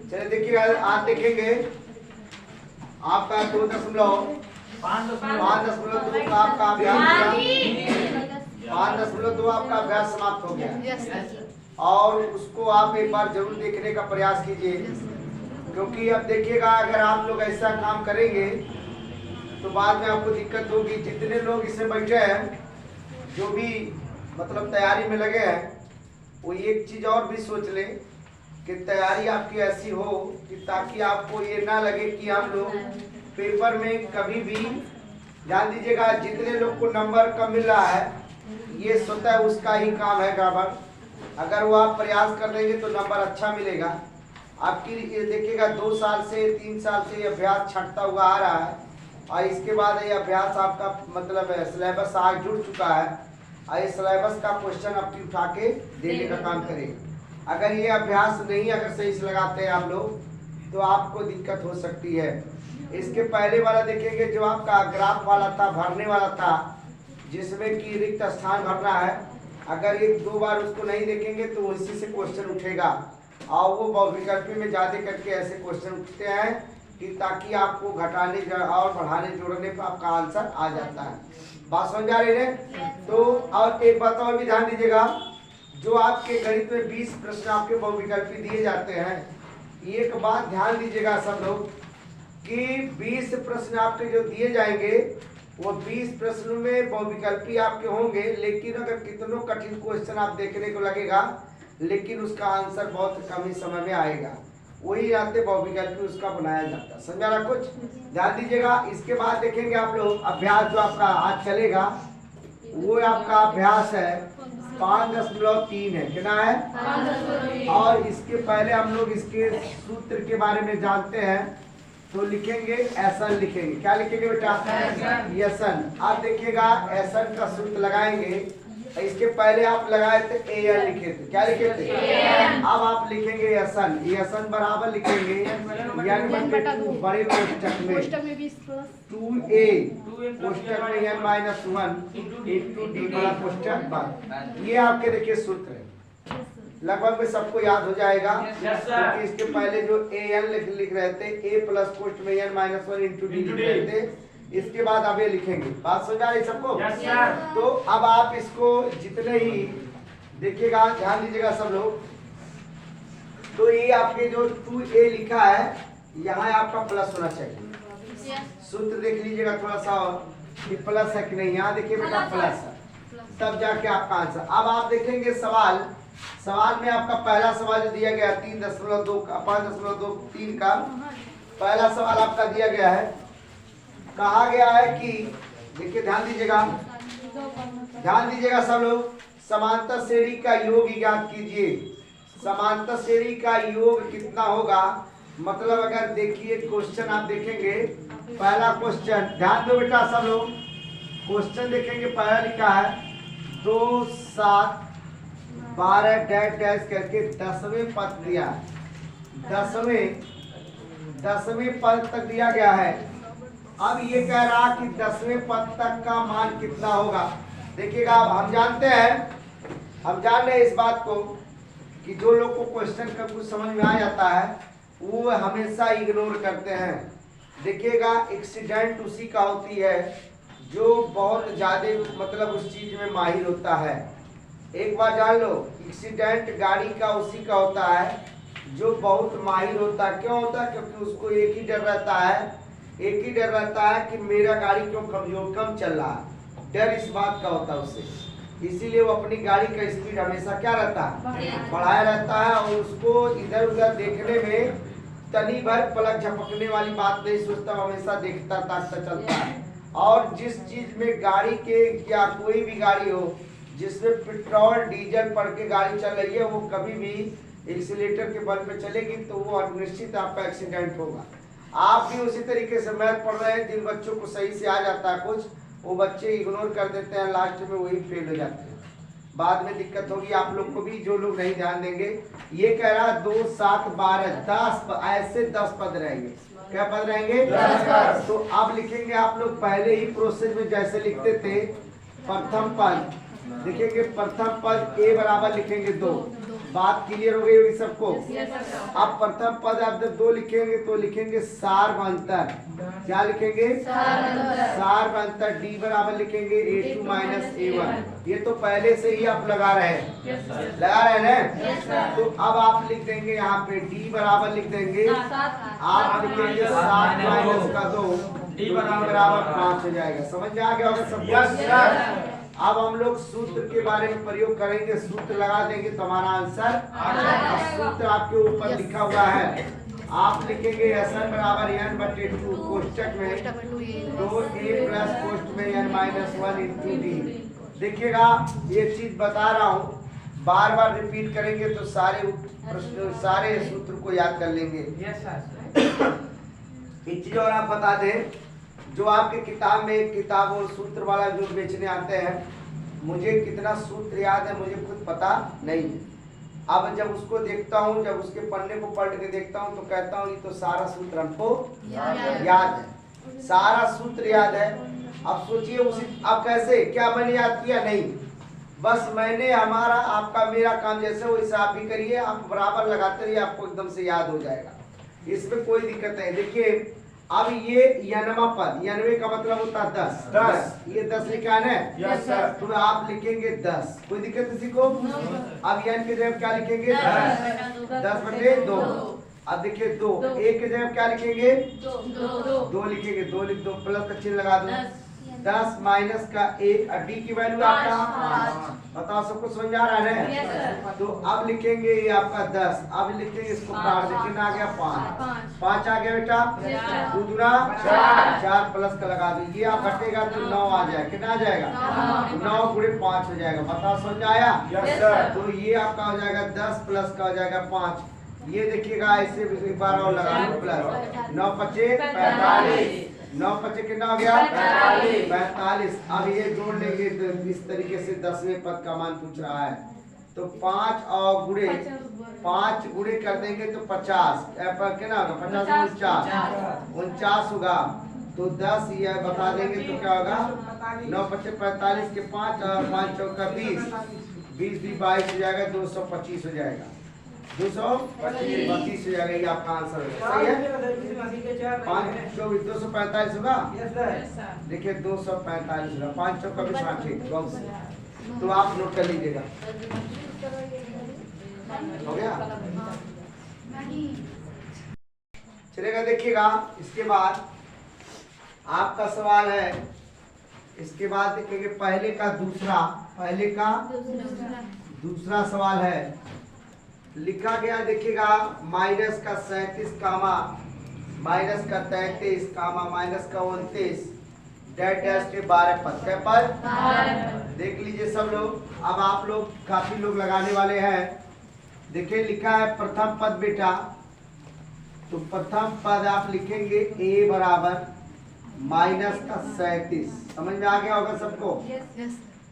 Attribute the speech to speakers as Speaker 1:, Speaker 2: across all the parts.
Speaker 1: चलिए देखिए, आज देखेंगे आपका 2.5.2 का आपका अभ्यास 5.2 आपका अभ्यास समाप्त हो गया। और उसको आप एक बार जरूर देखने का प्रयास कीजिए, क्योंकि अब देखिएगा अगर आप लोग ऐसा काम करेंगे तो बाद में आपको दिक्कत होगी। जितने लोग इसमें बैठे हैं, जो भी मतलब तैयारी में लगे हैं, वो एक चीज़ और भी सोच लें कि तैयारी आपकी ऐसी हो कि ताकि आपको ये ना लगे कि हम लोग पेपर में कभी भी, ध्यान दीजिएगा, जितने लोग को नंबर कम मिल रहा है ये स्वतः उसका ही काम है गड़बड़। अगर वो आप प्रयास कर लेंगे तो नंबर अच्छा मिलेगा आपकी। ये देखिएगा 2 साल से 3 साल से ये अभ्यास छंटता हुआ आ रहा है, और इसके बाद ये अभ्यास आपका मतलब सिलेबस आज जुड़ चुका है, और इस सिलेबस का क्वेश्चन आपकी उठा के देने का काम करेगा। अगर ये अभ्यास नहीं अगर सही से लगाते हैं आप लोग तो आपको दिक्कत हो सकती है। इसके पहले वाला देखेंगे जो आपका ग्राफ वाला था, भरने वाला था, जिसमें कि रिक्त स्थान भरना है। अगर 1-2 बार उसको नहीं देखेंगे तो इसी से क्वेश्चन उठेगा, और वो बहुविकल्पी में ज़्यादा करके ऐसे क्वेश्चन उठते हैं कि ताकि आपको घटाने और बढ़ाने जोड़ने पर आपका आंसर आ जाता है। बात समझ आ रही है? तो और एक बात और भी ध्यान दीजिएगा, जो आपके गणित में 20 प्रश्न आपके बहुविकल्पी दिए जाते हैं, एक बात ध्यान दीजिएगा सब लोग कि 20 प्रश्न आपके जो दिए जाएंगे वो 20 प्रश्नों में बहुविकल्पी आपके होंगे, लेकिन अगर कितनों कठिन क्वेश्चन आप देखने को लगेगा, लेकिन उसका आंसर बहुत कम ही समय में आएगा। वही आते बहुविकल्पी उसका बनाया जाता है। समझा ना कुछ? ध्यान दीजिएगा। इसके बाद देखेंगे आप लोग अभ्यास जो आपका आज चलेगा, वो आपका अभ्यास है 5.3 है। कितना है? और इसके पहले हम लोग इसके सूत्र के बारे में जानते हैं, तो लिखेंगे एसन। लिखेंगे क्या लिखेंगे बेटा? एसन। आप देखिएगा एसन का सूत्र लगाएंगे। इसके पहले आप लगाए थे एन लिखे थे। क्या लिखे थे? अब आप लिखेंगे एसन। एसन बराबर लिखेंगे n/2 बड़े कोष्टक में 2a कोष्टक में n-1 इंटू d बड़ा कोष्टक बंद। ये आपके देखिए सूत्र है, लगभग में सबको याद हो जाएगा, क्योंकि इसके पहले जो an लिख रहे थे, a प्लस कोष्ट में n-1 इंटू डी लिख रहे थे। इसके बाद अब ये लिखेंगे। बात समझ आ रही सबको? तो अब आप इसको जितने ही देखिएगा, ध्यान दीजिएगा सब लोग, तो ये आपके जो 2a लिखा है यहाँ आपका प्लस होना चाहिए। सूत्र देख लीजिएगा थोड़ा सा कि प्लस है कि नहीं। यहाँ देखिए बेटा प्लस है, तब जाके आपका आंसर। अब आप देखेंगे सवाल में आपका पहला सवाल जो दिया गया 3.2 का 5.23 का पहला सवाल आपका दिया गया है। कहा गया है कि देखिए ध्यान दीजिएगा सब लोग, समांतर श्रेणी का योग ज्ञात कीजिए। समांतर श्रेणी का योग कितना होगा? मतलब अगर देखिए क्वेश्चन आप देखेंगे, पहला क्वेश्चन ध्यान दो बेटा सब लोग, क्वेश्चन देखेंगे पहला लिखा है 2, 7, 12 डैश डैश करके 10वें पद दिया, 10वें पद तक दिया गया है। अब ये कह रहा कि 10वें पद तक का मान कितना होगा। देखिएगा अब हम जान रहे हैं इस बात को कि जो लोग को क्वेश्चन का कुछ समझ में आ जाता है वो हमेशा इग्नोर करते हैं। देखिएगा एक्सीडेंट उसी का होती है जो बहुत ज़्यादा मतलब उस चीज में माहिर होता है। एक बार जान लो, एक्सीडेंट गाड़ी का उसी का होता है जो बहुत माहिर होता है। क्यों होता है? क्योंकि उसको एक ही डर रहता है कि मेरा गाड़ी क्यों कम चल रहा है। डर इस बात का होता है उसे, इसीलिए वो अपनी गाड़ी का स्पीड हमेशा क्या रहता है? बढ़ाया रहता है, और उसको इधर उधर देखने में तनी भर पलक झपकने वाली बात नहीं सोचता, हमेशा देखता ताकता चलता है। और जिस चीज में गाड़ी के या कोई भी गाड़ी हो जिसमें पेट्रोल डीजल पड़ के गाड़ी चल रही है, वो कभी भी एक्सीलेटर के बल पे चलेगी तो वो निश्चित आपका एक्सीडेंट होगा। आप भी उसी तरीके से मैथ पढ़ रहे हैं, जिन बच्चों को सही से आ जाता है कुछ, वो बच्चे इग्नोर कर देते हैं, लास्ट में वही फेल हो जाते हैं। बाद में दिक्कत होगी आप लोग को भी, जो लोग नहीं ध्यान देंगे। ये कह रहा 2, 7, 12, 10 ऐसे 10 पद रहेंगे। क्या पद रहेंगे? 10। तो अब लिखेंगे आप लोग पहले ही प्रोसेस में जैसे लिखते थे, प्रथम पद लिखेंगे, प्रथम पद a बराबर लिखेंगे 2, बात क्लियर हो गई होगी सबको। अब प्रथम पद आप जब 2 लिखेंगे तो लिखेंगे सार्वंतर। क्या लिखेंगे? सार्वंतर। डी बराबर लिखेंगे A2 माइनस A1। ये तो पहले से ही आप लगा रहे हैं, लगा रहे हैं ना। तो अब आप लिख देंगे यहाँ पे डी बराबर लिख देंगे, आप लिखेंगे 7 माइनस का 2, डी बराबर 5 हो जाएगा। समझ में आ गया होगा सबको? अब हम लोग सूत्र के बारे में प्रयोग करेंगे, सूत्र लगा देंगे तो हमारा आंसर आ जाएगा। सूत्र आपके ऊपर लिखा हुआ है, आप लिखेंगे SN बराबर n/2 कोष्टक में 2a प्लस कोष्टक में n-1 इंटू डी। देखिएगा ये चीज बता रहा हूँ, बार बार रिपीट करेंगे तो सारे प्रश्न सारे सूत्र को याद कर लेंगे। एक चीज और आप बता दें, जो आपके किताब में किताब और सूत्र वाला जो बेचने आते हैं, मुझे कितना सूत्र याद है मुझे खुद पता नहीं है। अब जब उसको देखता हूँ, जब उसके पन्ने को पलट के देखता हूँ तो कहता हूँ ये तो सारा सूत्र हमको याद है, सारा सूत्र याद है। अब सोचिए उसी, अब कैसे, क्या मैंने याद किया? नहीं, बस मैंने हमारा आपका मेरा काम जैसे वो हिसाब भी करिए, आप बराबर लगाते रहिए, आपको एकदम से याद हो जाएगा, इसमें कोई दिक्कत नहीं। देखिए अब ये यनवा पद, यनवे का मतलब होता है 10, ये 10 लिखा है ना, तो आप लिखेंगे 10, कोई दिक्कत किसी को? अब यन के जगह क्या लिखेंगे? 10/2। अब देखिए 2, एक के जगह क्या लिखेंगे? 2 लिखेंगे, 2 लिख दो, प्लस का चिन्ह लगा दो। 10 माइनस का 1, डी की वैल्यू आपका 5। बताओ सबको समझ आ रहा है? तो अब लिखेंगे ये आपका 10, अब लिखेंगे इसको काट दे, कितना आ गया? 5 आ गया बेटा, 2 दूना 4 प्लस का लगा दो, ये आप घटेगा तो 9 आ जाएगा, कितना आ जाएगा? 9 गुणे 5 हो जाएगा। बताओ समझ आया? तो ये आपका हो जाएगा 10 प्लस का हो जाएगा 5। ये देखिएगा ऐसे एक बार और लगा लो, प्लस 9 5 45, 9 5 कितना हो गया? 45। अब ये जोड़ लेंगे तो इस तरीके से 10वें पद का मान पूछ रहा है, तो 5 और गुणे 5 गुणे कर देंगे तो 50, कितना होगा? 50 49 होगा। तो 10 ये बता देंगे तो क्या होगा? 9 5 45 के 5 और 5 चौका 20, 20 भी 22 हो जाएगा, 225 हो जाएगा, 225 हो जाएगा। ये आपका आंसर है, सही है? 5 24 245 होगा। देखिए 245 होगा, 5 चौका 20, तो आप नोट कर लीजिएगा। हो गया? चलेगा। देखिएगा इसके बाद आपका सवाल है, इसके बाद देखेंगे पहले का दूसरा सवाल है, लिखा गया देखिएगा माइनस का 37 कामा माइनस का 33 कामा माइनस का 29 डैश डैश के 12 पद के पर देख लीजिए सब लोग। अब आप लोग काफी लोग लगाने वाले हैं। देखिए लिखा है प्रथम पद बेटा, तो प्रथम पद आप लिखेंगे a बराबर माइनस का 37, समझ में आ गया होगा सबको?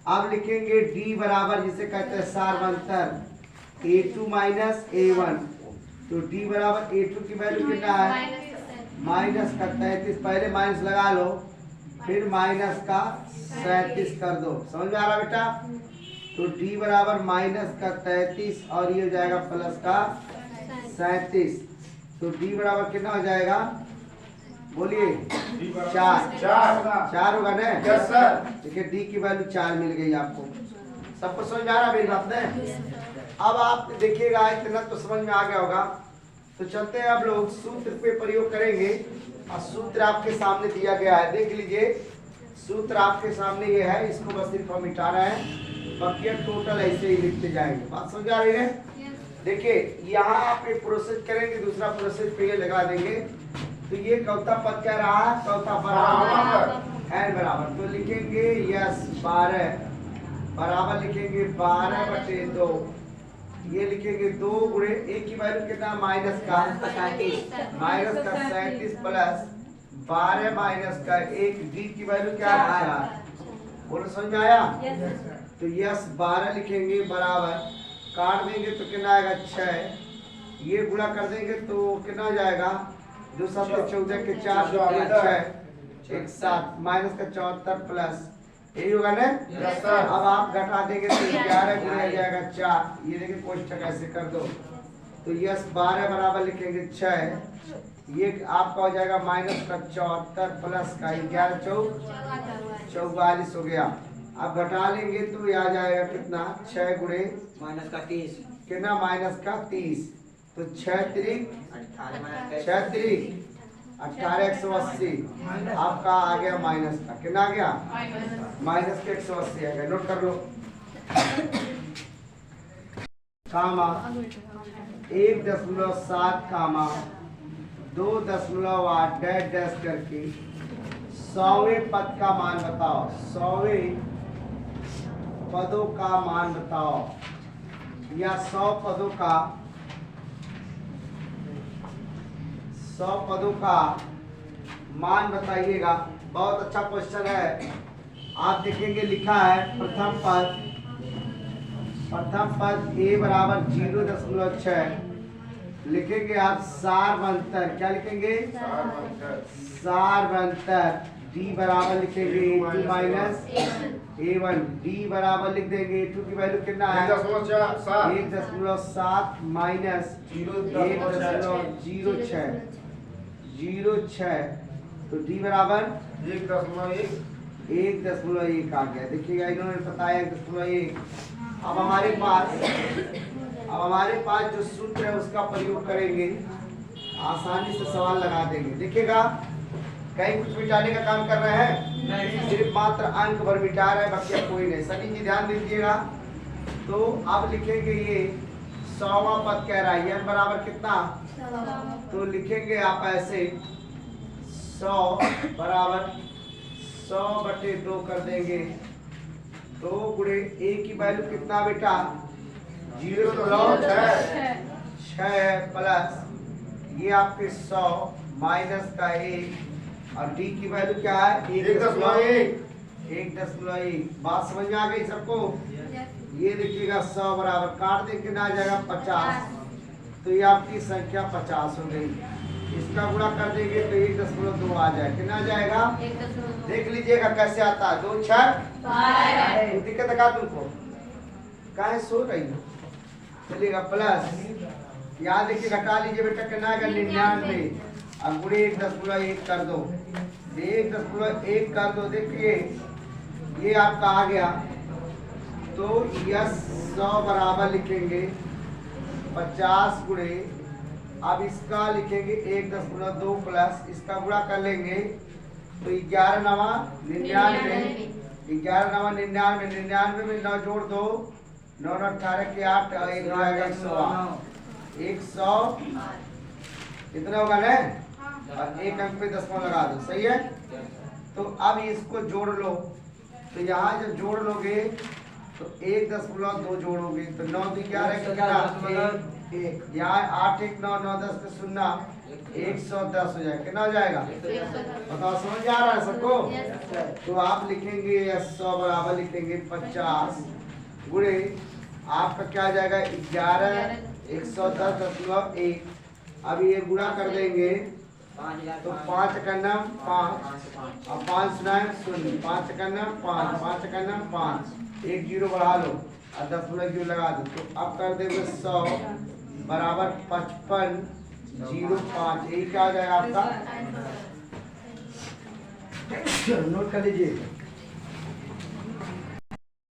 Speaker 1: अब लिखेंगे d बराबर जिसे कहते हैं सार्वंतर A2 माइनस A1, तो D बराबर A2 की वैल्यू कितना है? माइनस का 33, पहले माइनस लगा लो फिर माइनस का 37 कर दो, समझ में आ रहा बेटा? तो D बराबर माइनस का 33 और ये हो जाएगा प्लस का 37, तो D बराबर कितना हो जाएगा? बोलिए 4 होगा ना? देखिए D की वैल्यू 4 मिल गई आपको। सबको समझ आ रहा मेरी बात ने? अब आप देखिएगा इतना तो समझ में आ गया होगा, तो चलते हैं अब लोग सूत्र पे प्रयोग करेंगे। और सूत्र आपके सामने दिया गया है, देख लीजिए सूत्र आपके सामने ये है, इसको बस सिर्फ हम मिटा रहे हैं, बाकी टोटल ऐसे ही लिखते जाएंगे। बात समझ आ रही है? देखिए यहाँ आप एक प्रोसेस करेंगे, दूसरा प्रोसेस पे ये लगा देंगे, तो ये चौथा पद क्या रहा? चौथा बराबर n बराबर, तो लिखेंगे यस 12 बराबर लिखेंगे 12/2, ये लिखेंगे 2 गुणे a की वैल्यू कितना? माइनस का 37 प्लस 12 माइनस का 1, d की वैल्यू क्या है? 4। बोलो समझ में आया? तो यस 12 लिखेंगे बराबर, काट देंगे तो कितना आएगा? 6, ये गुणा कर देंगे तो कितना हो जाएगा? 2 7 14 के 4 6 1 7 माइनस का 74 प्लस यही होगा ना।
Speaker 2: Yes sir.
Speaker 1: अब आप घटा देंगे तो 11 गुणे आ जाएगा 4। ये देखिए कोष्टक ऐसे कर दो तो यस 12 बराबर लिखेंगे 6। ये आपका हो जाएगा माइनस का 74 प्लस का 11 44 हो गया। अब घटा लेंगे तो ये आ जाएगा कितना 6 गुणे
Speaker 2: माइनस का 30
Speaker 1: कितना माइनस का 30 तो 6 त्रिक 18 180 आपका आ गया माइनस का कितना आ गया माइनस के 180 आ गया। नोट कर लो कामा 1.7 कामा 2.8 डैश डैश करके 100वें पद का मान बताओ। 100वें पदों का मान बताओ या 100 पदों का 100 पदों का मान बताइएगा। बहुत अच्छा क्वेश्चन है। आप देखेंगे लिखा है प्रथम पद a बराबर 0.6 लिखेंगे आप सारवंतर क्या लिखेंगे सारवंतर d बराबर लिखेंगे a2 माइनस a1 d बराबर लिख देंगे a2 की वैल्यू कितना है 1.7 माइनस 1.06 तो d बराबर 1.1 आ गया। देखिएगा इन्होंने बताया 1.1। अब हमारे पास जो सूत्र है उसका प्रयोग करेंगे आसानी से सवाल लगा देंगे। देखिएगा कहीं कुछ मिटाने का काम कर रहे हैं सिर्फ मात्र अंक भर मिटा रहे हैं बाकी कोई नहीं। सभी जी ध्यान दीजिएगा। तो अब लिखेंगे ये 100वां पद कह रहा है n बराबर कितना तो लिखेंगे आप ऐसे 100 बराबर 100/2 कर देंगे 2 गुणे a की वैल्यू कितना बेटा 0.6 प्लस ये आपके 100 माइनस का 1 और d की वैल्यू क्या है 1.1 बात समझ में आ गई सबको। ये देखिएगा 100 बराबर काट दे कितना आ जाएगा 50 तो ये आपकी संख्या 50 हो गई। इसका गुणा कर देंगे तो 1.2 आ जाए कितना आ जाएगा देख लीजिएगा कैसे आता है 2 6 दिक्कत है तुमको काहे सो रही हो चलिएगा प्लस यहाँ देखिए घटा लीजिए बेटा कितना आएगा 99 अब गुणे 1.1 कर दो 1.1 कर दो। देखिए ये आपका आ गया तो यस 100 बराबर लिखेंगे 50 गुणे अब इसका लिखेंगे 1.2 प्लस इसका गुणा कर लेंगे तो 11 नवा 99 में 9 जोड़ दो 9 18 के 8 100 कितना होगा ना और एक अंक पे 10 लगा दो सही है। तो अब इसको जोड़ लो तो यहाँ जब जोड़ लोगे तो 1.2 जोड़ोगे तो 9 2 11 कितना 1 यहाँ 8 1 9 9 10 पे 0 110 हो जाएगा कितना हो जाएगा बताओ समझ आ रहा है सबको। तो आप लिखेंगे 100 बराबर लिखेंगे 50 गुणे आपका क्या आ जाएगा 11 110.1 अब ये गुणा कर देंगे तो 5 का नाम 5 और 5 9 0 5 का नाम 5 5 का नाम 5 1 0 बढ़ा लो और 10 लगा दो तो अब कर देंगे 100 बराबर 55.05 यही क्या आ जाएगा आपका नोट कर लीजिए।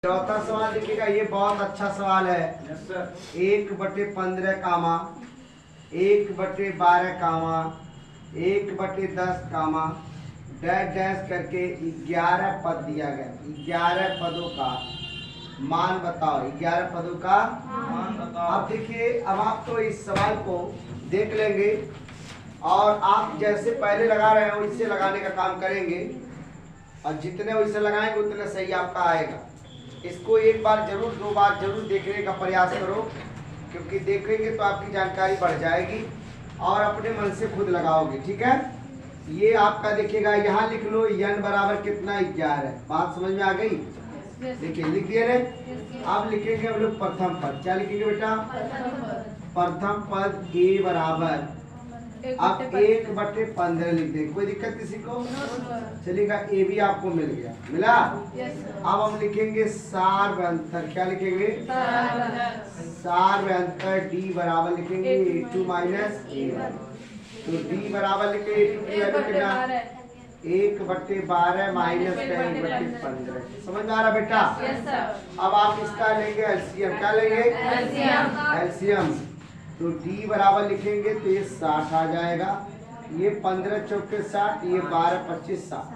Speaker 1: चौथा सवाल देखिएगा ये बहुत अच्छा सवाल है 1/15 कामा 1/12 कामा 1/10 कामा डैश डैश करके 11 पद दिया गया। 11 पदों का मान बताओ 11 पदों का मान बताओ। अब देखिए अब आप तो इस सवाल को देख लेंगे और आप जैसे पहले लगा रहे हैं वैसे लगाने का काम करेंगे और जितने वैसे लगाएंगे उतने सही आपका आएगा। इसको एक बार जरूर 2 बार जरूर देखने का प्रयास करो क्योंकि देखेंगे तो आपकी जानकारी बढ़ जाएगी और अपने मन से खुद लगाओगे ठीक है। ये आपका देखिएगा यहाँ लिख लो n बराबर कितना 11 बात समझ में आ गई। देखिए लिख दिए रे। अब लिखेंगे हम लोग प्रथम पद क्या लिखेंगे बेटा प्रथम पद a बराबर अब 1/15 लिख दें, कोई दिक्कत किसी को? चलिएगा, ए भी आपको मिल गया, मिला। अब हम लिखेंगे सार में अंतर, क्या लिखेंगे? सार में अंतर डी बराबर लिखेंगे A2 माइनस A1। तो डी बराबर लिखे A2 की वैल्यू कितना? 1/12 माइनस 1/15। समझ में आ रहा बेटा? अब आप इसका लेंगे एलसीएम, क्या लेंगे? एलसीएम। तो d बराबर लिखेंगे तो ये 60 आ जाएगा, ये 15 चौके 60, ये 12 25 60।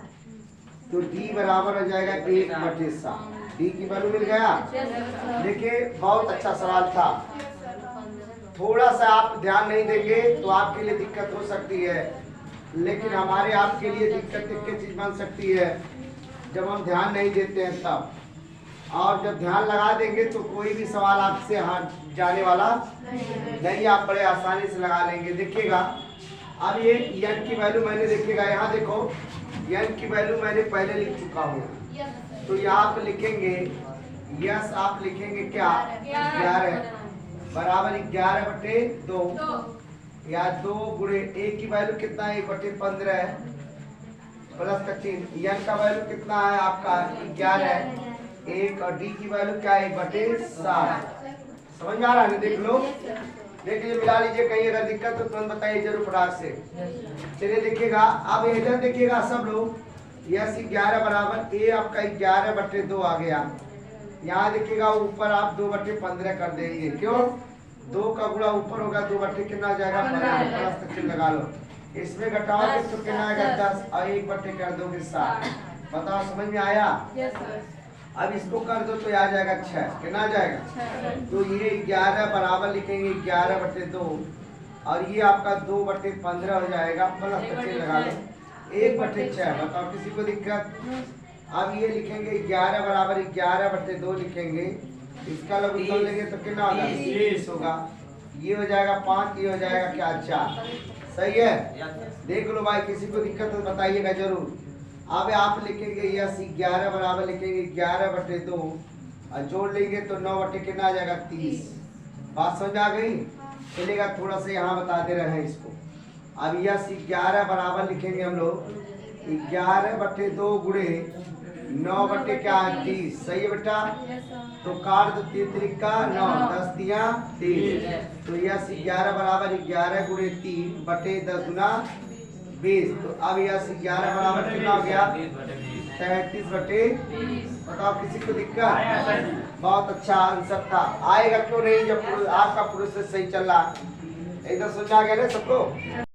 Speaker 1: तो d बराबर हो जाएगा 1/60। d की वैल्यू मिल गया। देखिए बहुत अच्छा सवाल था, थोड़ा सा आप ध्यान नहीं देंगे तो आपके लिए दिक्कत हो सकती है, लेकिन हमारे आपके लिए दिक्कत एक चीज बन सकती है जब हम ध्यान नहीं देते हैं तब, और जब ध्यान लगा देंगे तो कोई भी सवाल आपसे हाथ जाने वाला नहीं, आप बड़े आसानी से लगा लेंगे। देखिएगा अब ये n की वैल्यू मैंने, देखिएगा यहाँ देखो n की वैल्यू मैंने पहले लिख चुका हूँ, तो यहाँ पे लिखेंगे यस, आप लिखेंगे क्या? 11 बराबर 11/2 या 2 गुणे a की वैल्यू कितना है? 1/15 है, प्लस का चिन्ह, n का वैल्यू कितना है आपका? 11 है, 1, और d की वैल्यू क्या है? 1/60। समझ में आ रहा है? देख लो, देख लीजिए, मिला लीजिए, कहीं अगर दिक्कत तो तुरंत बताइए जरूर फटाक से। चलिए देखिएगा, अब इधर देखिएगा सब लोग, यस 11 बराबर a आपका 11/2 आ गया। यहाँ देखिएगा ऊपर आप 2/15 कर देंगे, क्यों? 2 का गुणा ऊपर होगा, 2/, कितना आ जाएगा? 15। प्लस चिन्ह लगा लो, इसमें घटाओगे तो कितना आएगा? 10, और 1/, कर दोगे 7। बताओ समझ में आया? अब इसको कर दो तो आ जाएगा 6, कितना आ जाएगा? तो ये 11 बराबर लिखेंगे 11/2, और ये आपका 2/15 हो जाएगा, प्लस का चिन्ह लगा लो, 1/6। बताओ किसी को दिक्कत? अब ये लिखेंगे 11 बराबर 11/2 लिखेंगे, इसका लघुत्तम लेंगे तो कितना होगा? 20 होगा, ये हो जाएगा 5, ये हो जाएगा क्या? 4। सही है? देख लो भाई, किसी को दिक्कत तो बताइएगा जरूर। अब आप लिखेंगे यस 11 बराबर लिखेंगे 11/2, और जोड़ लेंगे तो 9 कितना आ जाएगा? 30। बात समझ आ गई? चलेगा, थोड़ा सा यहाँ बता दे रहे हैं इसको। अब यस 11 बराबर लिखेंगे हम लोग 11/2 गुणे 9/30। सही है बेटा? तो काट दो, 3 त्रिका 9, 10 दिया 30। तो यस 11 बराबर 11 गुणे 3/10 गुना 20। तो अब यस 11 बराबर कितना हो गया? 33/20। बताओ किसी को दिक्कत? बहुत अच्छा आंसर था। आएगा क्यों नहीं जब आपका प्रोसेस सही चल रहा है? एकदम समझ आ गया ना सबको?